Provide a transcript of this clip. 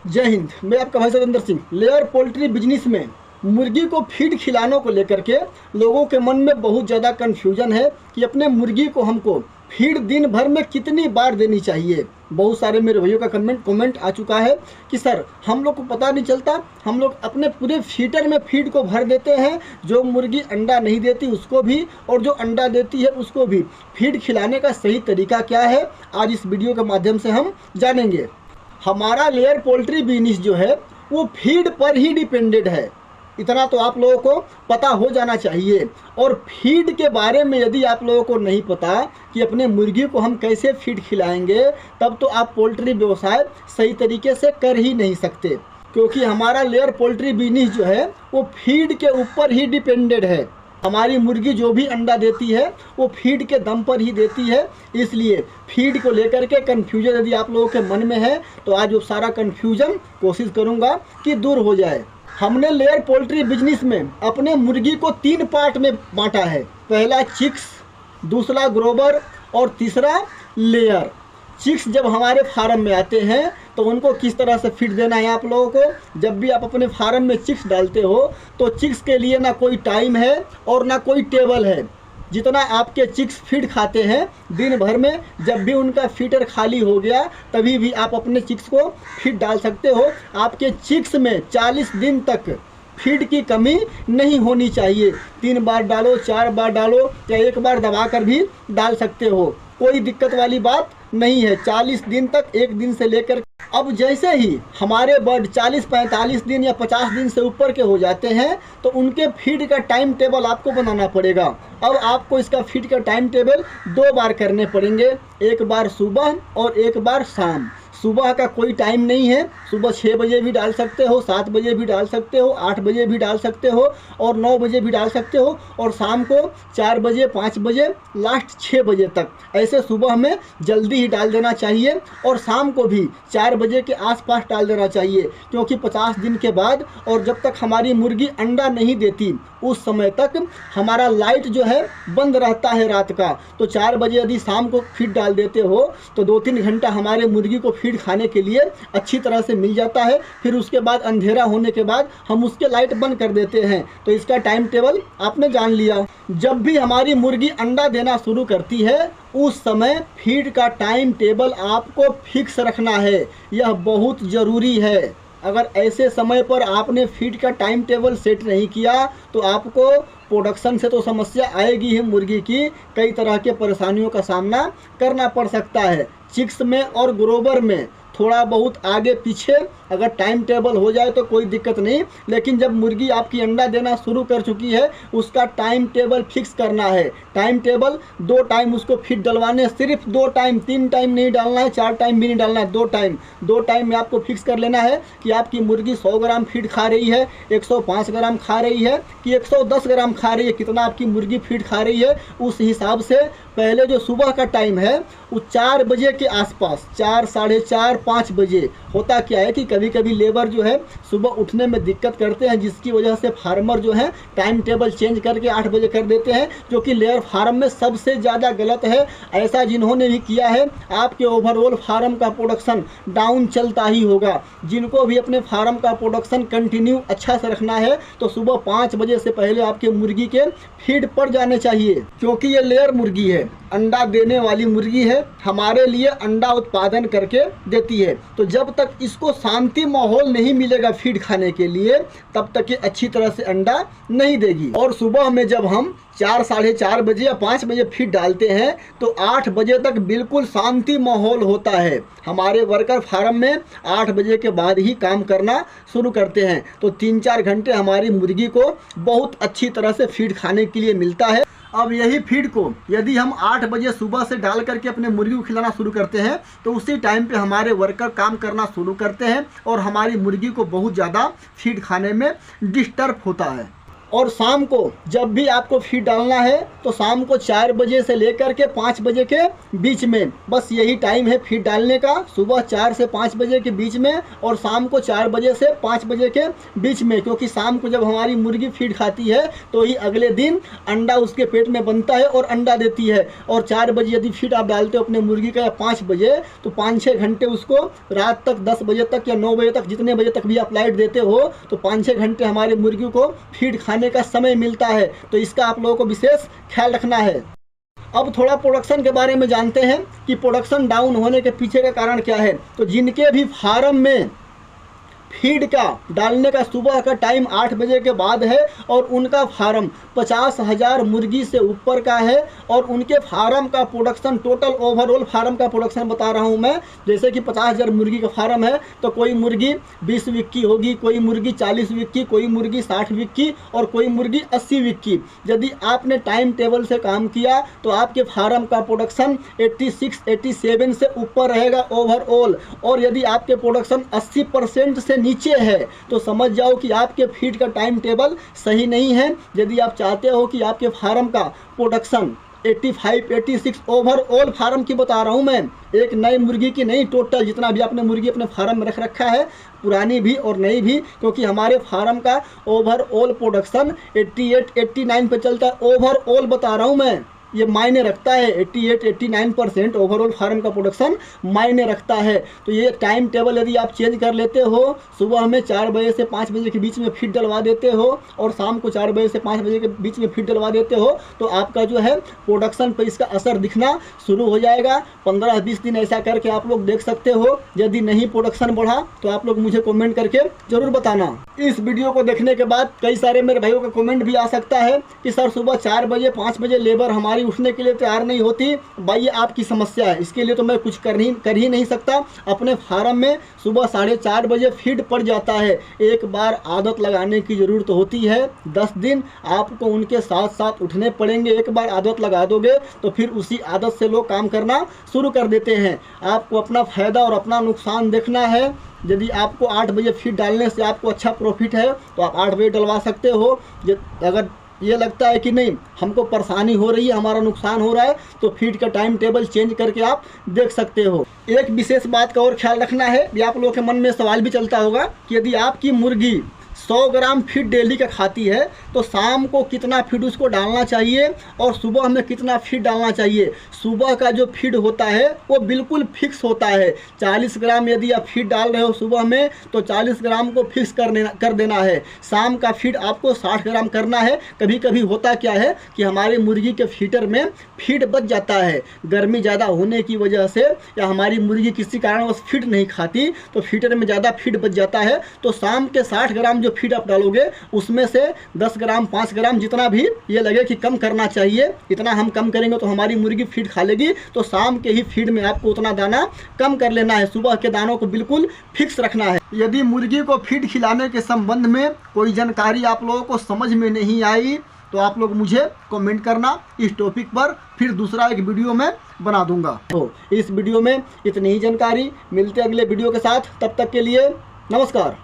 जय हिंद। मैं आपका भाई Satendra Singh. Layer poultry business में मुर्गी को फीड खिलाने को लेकर के लोगों के मन में बहुत ज़्यादा कन्फ्यूजन है कि अपने मुर्गी को हमको फीड दिन भर में कितनी बार देनी चाहिए। बहुत सारे मेरे भाइयों का कमेंट आ चुका है कि सर हम लोग को पता नहीं चलता, हम लोग अपने पूरे फीडर में फीड को भर देते हैं, जो मुर्गी अंडा नहीं देती उसको भी और जो अंडा देती है उसको भी। फीड खिलाने का सही तरीका क्या है, आज इस वीडियो के माध्यम से हम जानेंगे। हमारा लेयर पोल्ट्री बिजनेस जो है वो फीड पर ही डिपेंडेड है, इतना तो आप लोगों को पता हो जाना चाहिए। और फीड के बारे में यदि आप लोगों को नहीं पता कि अपने मुर्गी को हम कैसे फीड खिलाएंगे, तब तो आप पोल्ट्री व्यवसाय सही तरीके से कर ही नहीं सकते, क्योंकि हमारा लेयर पोल्ट्री बिजनेस जो है वो फीड के ऊपर ही डिपेंडेड है। हमारी मुर्गी जो भी अंडा देती है वो फीड के दम पर ही देती है, इसलिए फीड को लेकर के कन्फ्यूजन यदि आप लोगों के मन में है तो आज वो सारा कन्फ्यूजन कोशिश करूंगा कि दूर हो जाए। हमने लेयर पोल्ट्री बिजनेस में अपने मुर्गी को 3 पार्ट में बांटा है। पहला चिक्स, दूसरा ग्रोबर और तीसरा लेयर। चिक्स जब हमारे फार्म में आते हैं तो उनको किस तरह से फीड देना है आप लोगों को। जब भी आप अपने फार्म में चिक्स डालते हो तो चिक्स के लिए ना कोई टाइम है और ना कोई टेबल है। जितना आपके चिक्स फीड खाते हैं दिन भर में, जब भी उनका फीडर खाली हो गया तभी भी आप अपने चिक्स को फीड डाल सकते हो। आपके चिक्स में 40 दिन तक फीड की कमी नहीं होनी चाहिए। 3 बार डालो, 4 बार डालो या 1 बार दबा कर भी डाल सकते हो, कोई दिक्कत वाली बात नहीं है। 40 दिन तक, एक दिन से लेकर अब जैसे ही हमारे बर्ड 40-45 दिन या 50 दिन से ऊपर के हो जाते हैं तो उनके फीड का टाइम टेबल आपको बनाना पड़ेगा। अब आपको इसका फीड का टाइम टेबल 2 बार करने पड़ेंगे, 1 बार सुबह और 1 बार शाम। सुबह का कोई टाइम नहीं है, सुबह 6 बजे भी डाल सकते हो, 7 बजे भी डाल सकते हो, 8 बजे भी डाल सकते हो और 9 बजे भी डाल सकते हो, और शाम को 4 बजे, 5 बजे, लास्ट 6 बजे तक। ऐसे सुबह में जल्दी ही डाल देना चाहिए और शाम को भी 4 बजे के आसपास डाल देना चाहिए, क्योंकि 50 दिन के बाद और जब तक हमारी मुर्गी अंडा नहीं देती उस समय तक हमारा लाइट जो है बंद रहता है रात का। तो 4 बजे यदि शाम को फीड डाल देते हो तो 2-3 घंटा हमारे मुर्गी को फीड खाने के लिए अच्छी तरह से मिल जाता है। फिर उसके बाद अंधेरा होने के बाद हम उसके लाइट बंद कर देते हैं। तो इसका टाइम टेबल आपने जान लिया। जब भी हमारी मुर्गी अंडा देना शुरू करती है उस समय फीड का टाइम टेबल आपको फिक्स रखना है, यह बहुत ज़रूरी है। अगर ऐसे समय पर आपने फीड का टाइम टेबल सेट नहीं किया तो आपको प्रोडक्शन से तो समस्या आएगी ही, मुर्गी की कई तरह के परेशानियों का सामना करना पड़ सकता है। चिक्स में और ग्रोबर में थोड़ा बहुत आगे पीछे अगर टाइम टेबल हो जाए तो कोई दिक्कत नहीं, लेकिन जब मुर्गी आपकी अंडा देना शुरू कर चुकी है उसका टाइम टेबल फिक्स करना है। टाइम टेबल 2 टाइम उसको फीड डलवाने, सिर्फ 2 टाइम, 3 टाइम नहीं डालना है, 4 टाइम भी नहीं डालना है, 2 टाइम। 2 टाइम में आपको फिक्स कर लेना है कि आपकी मुर्गी 100 ग्राम फीड खा रही है, 105 ग्राम खा रही है कि 110 ग्राम खा रही है, कितना आपकी मुर्गी फीड खा रही है। उस हिसाब से पहले जो सुबह का टाइम है वो 4 बजे के आसपास, 4, साढ़े 4, 5 बजे। होता क्या है कि कभी कभी लेबर जो है सुबह उठने में दिक्कत करते हैं, जिसकी वजह से फार्मर जो है टाइम टेबल चेंज करके 8 बजे कर देते हैं, जो कि लेयर फार्म में सबसे ज़्यादा गलत है। ऐसा जिन्होंने भी किया है आपके ओवरऑल फार्म का प्रोडक्शन डाउन चलता ही होगा। जिनको भी अपने फार्म का प्रोडक्शन कंटिन्यू अच्छा से रखना है तो सुबह 5 बजे से पहले आपके मुर्गी के फीड पड़ जाने चाहिए, क्योंकि ये लेयर मुर्गी है, अंडा देने वाली मुर्गी है, हमारे लिए अंडा उत्पादन करके देती है। तो जब तक इसको शांति माहौल नहीं मिलेगा फीड खाने के लिए तब तक ये अच्छी तरह से अंडा नहीं देगी। और सुबह में जब हम 4, साढ़े 4 बजे या 5 बजे फीड डालते हैं तो 8 बजे तक बिल्कुल शांति माहौल होता है। हमारे वर्कर फार्म में 8 बजे के बाद ही काम करना शुरू करते हैं, तो 3-4 घंटे हमारी मुर्गी को बहुत अच्छी तरह से फीड खाने के लिए मिलता है। अब यही फीड को यदि हम 8 बजे सुबह से डाल करके अपने मुर्गी को खिलाना शुरू करते हैं तो उसी टाइम पे हमारे वर्कर काम करना शुरू करते हैं और हमारी मुर्गी को बहुत ज़्यादा फीड खाने में डिस्टर्ब होता है। और शाम को जब भी आपको फीड डालना है तो शाम को 4 बजे से लेकर के 5 बजे के बीच में, बस यही टाइम है फीड डालने का, सुबह 4 से 5 बजे के बीच में और शाम को 4 बजे से 5 बजे के बीच में। क्योंकि शाम को जब हमारी मुर्गी फीड खाती है तो ही अगले दिन अंडा उसके पेट में बनता है और अंडा देती है। और 4 बजे यदि फीड आप डालते हो अपने मुर्गी का या 5 बजे तो 5-6 घंटे उसको रात तक 10 बजे तक या 9 बजे तक, जितने बजे तक भी आप लाइट देते हो, तो 5-6 घंटे हमारी मुर्गी को फीड खाने का समय मिलता है। तो इसका आप लोगों को विशेष ख्याल रखना है। अब थोड़ा प्रोडक्शन के बारे में जानते हैं कि प्रोडक्शन डाउन होने के पीछे का कारण क्या है। तो जिनके भी फार्म में फीड का डालने का सुबह का टाइम 8 बजे के बाद है और उनका फार्म 50,000 मुर्गी से ऊपर का है और उनके फार्म का प्रोडक्शन, टोटल ओवरऑल फार्म का प्रोडक्शन बता रहा हूं मैं, जैसे कि 50,000 मुर्गी का फार्म है तो कोई मुर्गी 20 वीक की होगी, कोई मुर्गी 40 वीक की, कोई मुर्गी 60 वीक की और कोई मुर्गी 80 वीक की। यदि आपने टाइम टेबल से काम किया तो आपके फार्म का प्रोडक्शन 86-87 से ऊपर रहेगा ओवरऑल। और यदि आपके प्रोडक्शन 80% से नीचे है तो समझ जाओ कि आपके फीड का टाइम टेबल सही नहीं है। यदि आप चाहते हो कि आपके फार्म का प्रोडक्शन 85-86 ओवरऑल फार्म की बता रहा हूं मैं, एक नई मुर्गी की नहीं, टोटल जितना भी आपने मुर्गी अपने फार्म में रख रखा है, पुरानी भी और नई भी, क्योंकि हमारे फार्म का ओवरऑल प्रोडक्शन 88-89 पे चलता है। ओवरऑल बता रहा हूं मैं, ये मायने रखता है। 88-89% ओवरऑल फार्म का प्रोडक्शन मायने रखता है। तो ये टाइम टेबल यदि आप चेंज कर लेते हो, सुबह में 4 बजे से 5 बजे के बीच में फीड डलवा देते हो और शाम को 4 बजे से 5 बजे के बीच में फीड डलवा देते हो, तो आपका जो है प्रोडक्शन पर इसका असर दिखना शुरू हो जाएगा। 15-20 दिन ऐसा करके आप लोग देख सकते हो। यदि नहीं प्रोडक्शन बढ़ा तो आप लोग मुझे कमेंट करके ज़रूर बताना। इस वीडियो को देखने के बाद कई सारे मेरे भाइयों का कमेंट भी आ सकता है कि सर सुबह 4 बजे 5 बजे लेबर हमारी उठने के लिए तैयार नहीं होती। भाई ये आपकी समस्या है, इसके लिए तो मैं कुछ कर ही नहीं सकता। अपने फार्म में सुबह 4:30 बजे फीड पड़ जाता है। एक बार आदत लगाने की ज़रूरत होती है। 10 दिन आपको उनके साथ साथ उठने पड़ेंगे। एक बार आदत लगा दोगे तो फिर उसी आदत से लोग काम करना शुरू कर देते हैं। आपको अपना फ़ायदा और अपना नुकसान देखना है। यदि आपको 8 बजे फीड डालने से आपको अच्छा प्रॉफिट है तो आप 8 बजे डलवा सकते हो। अगर ये लगता है कि नहीं हमको परेशानी हो रही है, हमारा नुकसान हो रहा है, तो फीड का टाइम टेबल चेंज करके आप देख सकते हो। एक विशेष बात का और ख्याल रखना है, ये आप लोगों के मन में सवाल भी चलता होगा कि यदि आपकी मुर्गी 100 ग्राम फीड डेली का खाती है तो शाम को कितना फीड उसको डालना चाहिए और सुबह में कितना फीड डालना चाहिए। सुबह का जो फीड होता है वो बिल्कुल फिक्स होता है। 40 ग्राम यदि आप फीड डाल रहे हो सुबह में तो 40 ग्राम को फिक्स कर देना है। शाम का फीड आपको 60 ग्राम करना है। कभी कभी होता क्या है कि हमारी मुर्गी के फीडर में फीड बच जाता है, गर्मी ज़्यादा होने की वजह से, या हमारी मुर्गी किसी कारणवश फीड नहीं खाती तो फीडर में ज़्यादा फीड बच जाता है। तो शाम के 60 ग्राम जो फीड आप डालोगे उसमें से 10 ग्राम 5 ग्राम जितना भी ये लगे कि कम करना चाहिए, इतना हम कम करेंगे तो हमारी मुर्गी फीड खा लेगी। तो शाम के ही फीड में आपको उतना दाना कम कर लेना है। सुबह के दानों को बिल्कुल फिक्स रखना है। यदि मुर्गी को फीड खिलाने के संबंध में कोई जानकारी आप लोगों को समझ में नहीं आई तो आप लोग मुझे कमेंट करना। इस टॉपिक पर फिर दूसरा एक वीडियो में बना दूंगा। तो इस वीडियो में इतनी ही जानकारी, मिलते अगले वीडियो के साथ, तब तक के लिए नमस्कार।